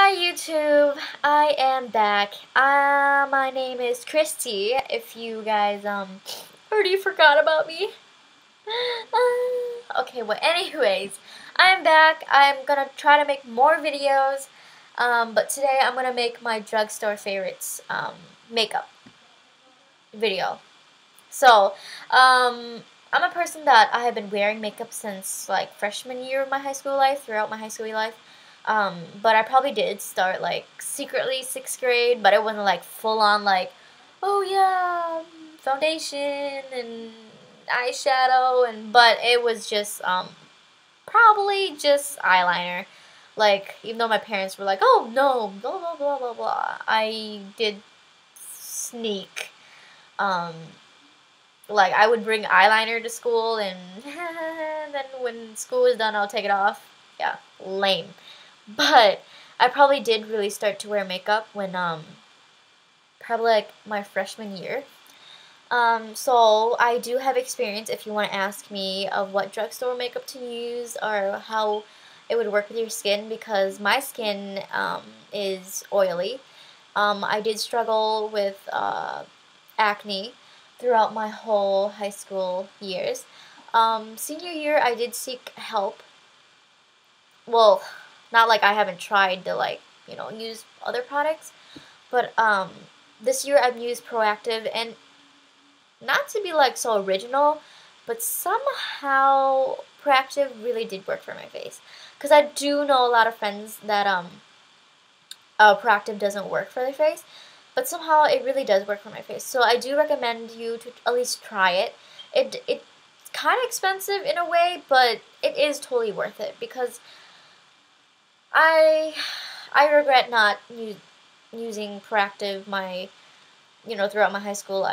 Hi YouTube, I am back. My name is Christy. If you guys already forgot about me. Okay, well anyways, I'm back. I'm gonna try to make more videos. But today I'm gonna make my drugstore favorites makeup video. So, I'm a person that I have been wearing makeup since like freshman year of my high school life, throughout my high school life. But I probably did start like secretly 6th grade, but it wasn't like full on like, oh yeah, foundation and eyeshadow but it was just probably just eyeliner. Like even though my parents were like, oh no, blah blah blah blah blah, I did sneak. Um, like I would bring eyeliner to school and then when school was done I'll take it off. Yeah, lame. But I probably did really start to wear makeup when probably like my freshman year. So I do have experience if you want to ask me of what drugstore makeup to use or how it would work with your skin, because my skin is oily. I did struggle with acne throughout my whole high school years. Senior year I did seek help. Well, not like I haven't tried to like, use other products, but this year I've used Proactive, and not to be like so original, but somehow Proactive really did work for my face. Because I do know a lot of friends that Proactive doesn't work for their face, but somehow it really does work for my face. So I do recommend you to at least try it. It's kind of expensive in a way, but it is totally worth it, because I regret not using Proactive throughout my high school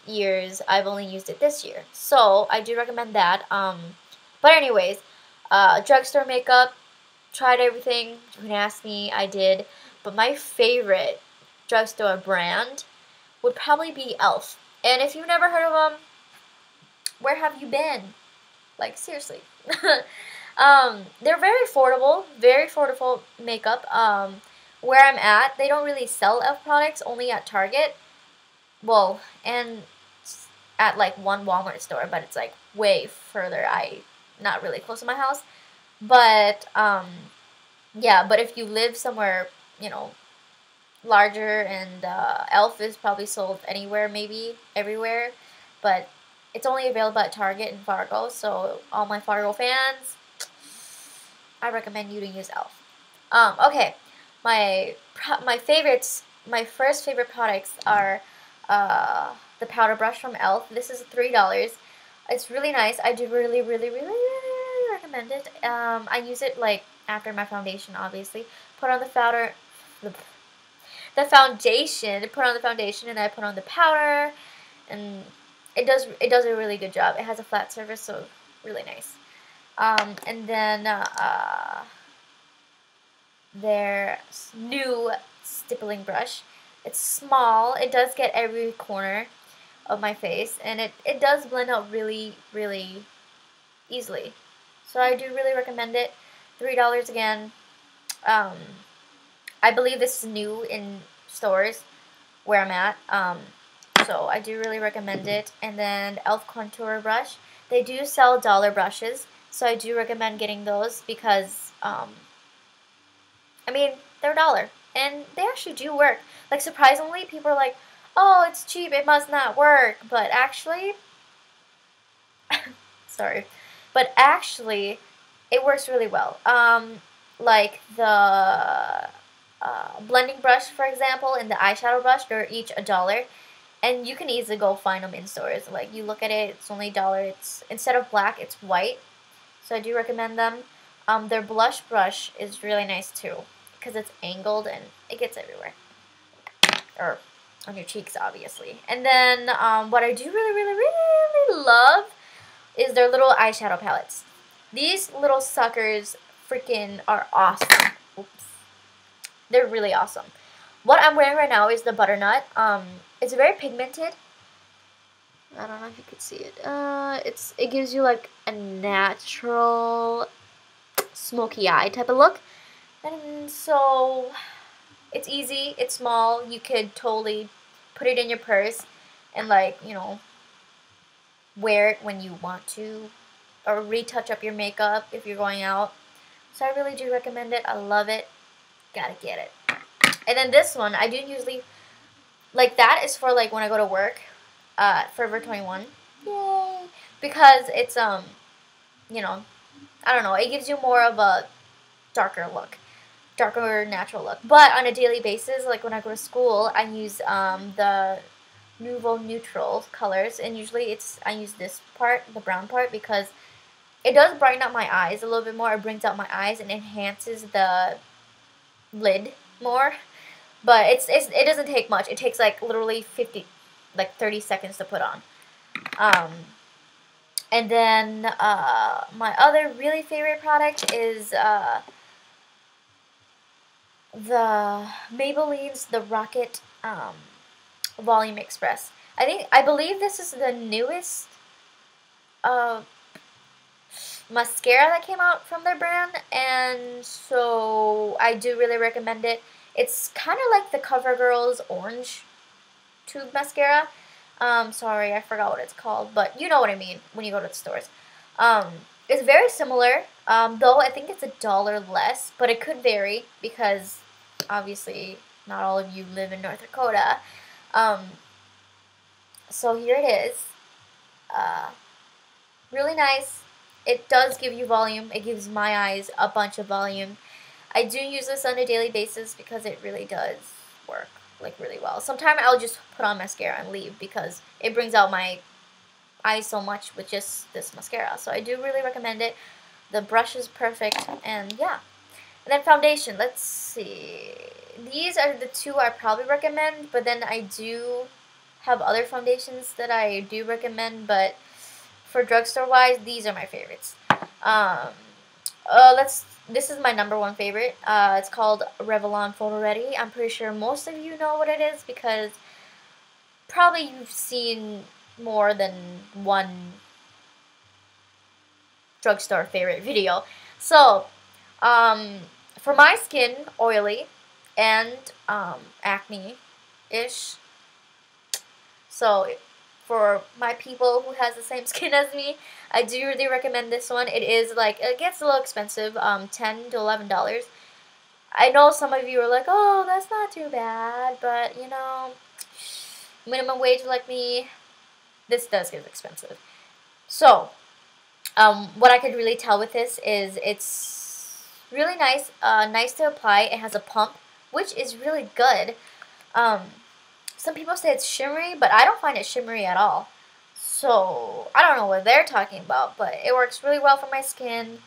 years. I've only used it this year, so I do recommend that. But anyways, drugstore makeup, tried everything. You can ask me, I did. But my favorite drugstore brand would probably be e.l.f. And if you've never heard of them, where have you been? Like, seriously. They're very affordable makeup. Where I'm at, they don't really sell e.l.f. products, only at Target. Well, and at like one Walmart store, but it's like way further. Not really close to my house. But, yeah, but if you live somewhere, larger, and e.l.f. is probably sold anywhere, maybe everywhere, but it's only available at Target and Fargo, so all my Fargo fans, I recommend you to use e.l.f. Okay, my first favorite products are the powder brush from e.l.f. This is $3. It's really nice. I do really, really, really, really recommend it. I use it like after my foundation, obviously. Put on the powder, the foundation. Put on the foundation, and then I put on the powder, and it does a really good job. It has a flat surface, so really nice. And then their new stippling brush. It's small. It does get every corner of my face, and it does blend out really, really easily. So I do really recommend it. $3 again. I believe this is new in stores where I'm at. So I do really recommend it. And then e.l.f. contour brush. They do sell dollar brushes, so I do recommend getting those because I mean, they're $1, and they actually do work. Like, surprisingly, people are like, oh, it's cheap, it must not work. But actually, sorry, but actually, it works really well. Like the blending brush, for example, and the eyeshadow brush, they're each $1. And you can easily go find them in stores. Like, you look at it, it's only $1. It's, instead of black, it's white. So I do recommend them. Their blush brush is really nice too, because it's angled and it gets everywhere. Or on your cheeks, obviously. And then what I do really, really, really love is their little eyeshadow palettes. These little suckers freaking are awesome. Oops. They're really awesome. What I'm wearing right now is the butternut. It's very pigmented. I don't know if you could see it. It gives you like a natural smoky eye type of look. And so It's easy, it's small, you could totally put it in your purse and, like, you know, wear it when you want to, or retouch up your makeup if you're going out. So I really do recommend it. I love it. Gotta get it. And then this one, I do usually, like, that is for, like, when I go to work, Forever 21. Yay! Because it's, you know, I don't know, it gives you more of a darker look. Darker, natural look. But on a daily basis, like when I go to school, I use the Nouveau Neutral colors, and usually I use this part, the brown part, because it does brighten up my eyes a little bit more. It brings out my eyes and enhances the lid more. But it doesn't take much. It takes like literally 30 seconds to put on. And then my other really favorite product is the Maybelline's The Rocket Volume Express. I believe this is the newest mascara that came out from their brand, and so I do really recommend it. It's kind of like the CoverGirl's Orange Tube Mascara. Sorry, I forgot what it's called, but you know what I mean when you go to the stores. It's very similar, though I think it's $1 less, but it could vary because obviously not all of you live in North Dakota. So here it is. Really nice. It does give you volume. It gives my eyes a bunch of volume. I do use this on a daily basis because it really does work, like, really well. Sometimes I'll just put on mascara and leave because it brings out my eyes so much with just this mascara. So I do really recommend it. The brush is perfect, and yeah. And then foundation, let's see. These are the two I probably recommend, but then I do have other foundations that I do recommend, but for drugstore wise, these are my favorites. This is my #1 favorite. It's called Revlon Photo Ready. I'm pretty sure most of you know what it is because probably you've seen more than one drugstore favorite video. So, for my skin, oily and acne-ish. So, for my people who has the same skin as me, I do really recommend this one. It is like, it gets a little expensive, $10 to $11. I know some of you are like, oh, that's not too bad, but you know, minimum wage like me, this does get expensive. So, what I could really tell with this is it's really nice, nice to apply. It has a pump, which is really good. Some people say it's shimmery, but I don't find it shimmery at all. So, I don't know what they're talking about, but it works really well for my skin.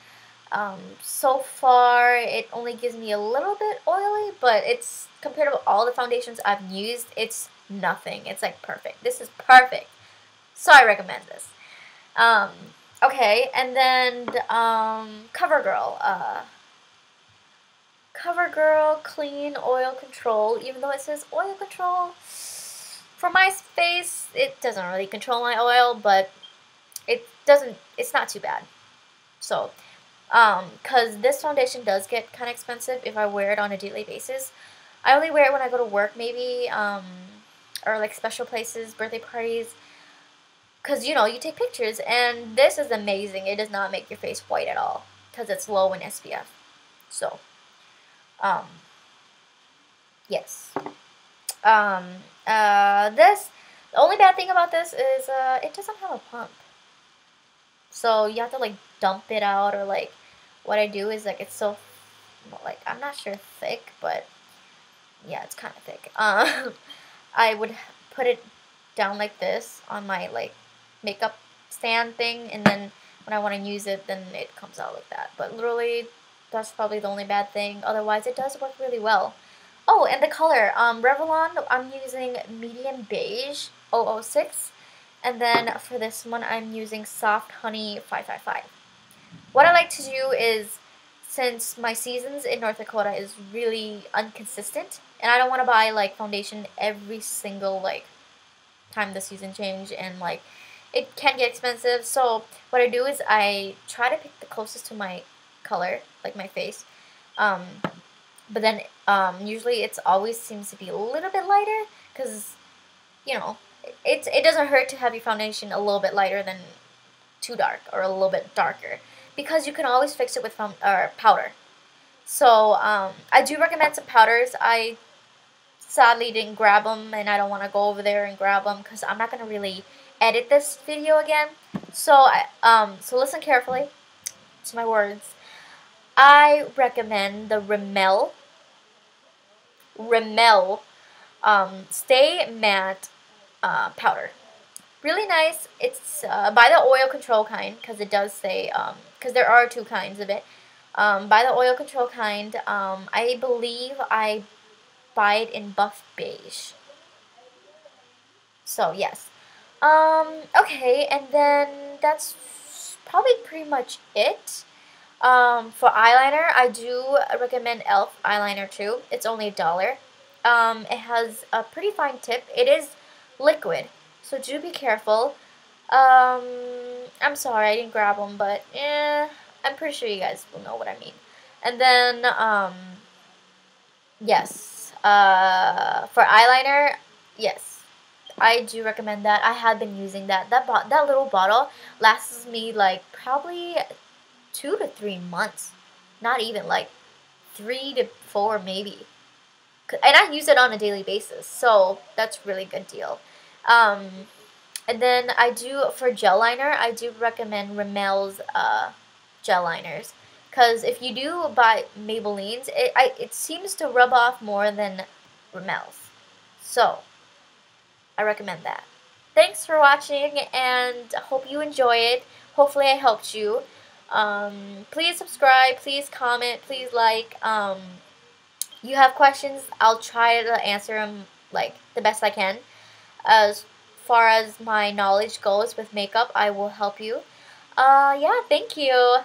So far, it only gives me a little bit oily, but it's, compared to all the foundations I've used, it's nothing. It's like perfect. This is perfect. So I recommend this. Okay, and then CoverGirl. CoverGirl Clean Oil Control. Even though it says oil control, for my face, it doesn't really control my oil, but it's not too bad. So, because this foundation does get kind of expensive if I wear it on a daily basis. I only wear it when I go to work, maybe, or like special places, birthday parties. Because, you know, you take pictures, and this is amazing. It does not make your face white at all, because it's low in SPF. So, yes. The only bad thing about this is, it doesn't have a pump. So, you have to, like, dump it out, or, like, what I do is, like, it's so, like, I'm not sure thick, but, yeah, it's kind of thick. I would put it down like this on my, like, makeup stand thing, and then when I want to use it, then it comes out like that. But literally, that's probably the only bad thing. Otherwise, it does work really well. Oh, and the color, Revlon, I'm using medium beige 006, and then for this one, I'm using soft honey 555. What I like to do is, since my seasons in North Dakota is really inconsistent, and I don't want to buy, like, foundation every single, like, time the season change, and, like, it can get expensive. So what I do is I try to pick the closest to my color, like my face, but then usually it's always seems to be a little bit lighter because, you know, it doesn't hurt to have your foundation a little bit lighter than too dark or a little bit darker, because you can always fix it with powder. So I do recommend some powders. I sadly didn't grab them, and I don't want to go over there and grab them because I'm not going to really edit this video again. So so listen carefully to my words. I recommend the Rimmel Stay Matte powder. Really nice. It's by the oil control kind, because it does say, because there are two kinds of it. By the oil control kind, I believe I buy it in buff beige. So yes. Okay, and then that's probably pretty much it. For eyeliner, I do recommend e.l.f. eyeliner too. It's only $1. It has a pretty fine tip. It is liquid, so do be careful. I'm sorry I didn't grab them, but I'm pretty sure you guys will know what I mean. And then, yes, for eyeliner, yes, I do recommend that. I have been using that. That little bottle lasts me like probably 2 to 3 months. Not even, like 3 to 4 maybe. And I use it on a daily basis, so that's really good deal. And then for gel liner, I do recommend Rimmel's gel liners. Because if you do buy Maybelline's, it seems to rub off more than Rimmel's. So, I recommend that. Thanks for watching, and hope you enjoy it. Hopefully I helped you. Please subscribe, please comment, please like. You have questions, I'll try to answer them like the best I can. As far as my knowledge goes with makeup, I will help you. Yeah, thank you.